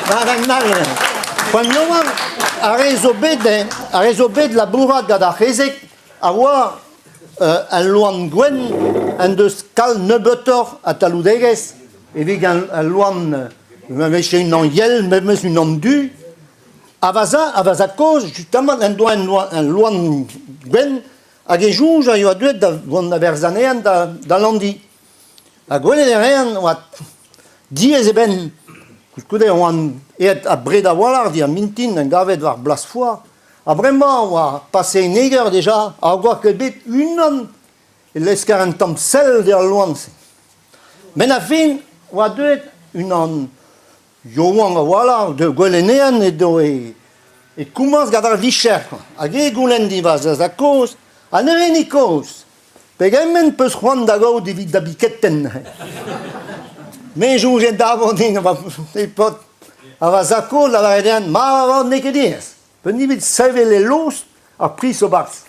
Quan joan a rezo bet labourat gant ar c'hezek a oa un loen gwenn un deus kal nebetor a taloudegez evit un loen meche un an yel, memes un an du a vaza koz justement un loen gwenn hag e jonj a yo a duet da vont a verzanean da landi a gwenn rean oa diez eben koude oan et a bred a walar di a mintin en gavet war blas foar a bremañ oa pase en eger deja a gwar ket bet unan e leskar un tamm sel der loan se. Men a fin oa duet unan yoan a walar de gwelennean edo e koumaz gant ar vicher hag e goulenn di vaz a koz a ne ren e koz peg emmen peus c'hoant da gaout evit da biketten. Men jonget davon din a va zakol a va ma va ne ket diez. Pen evit sevel e lost a pris o bars.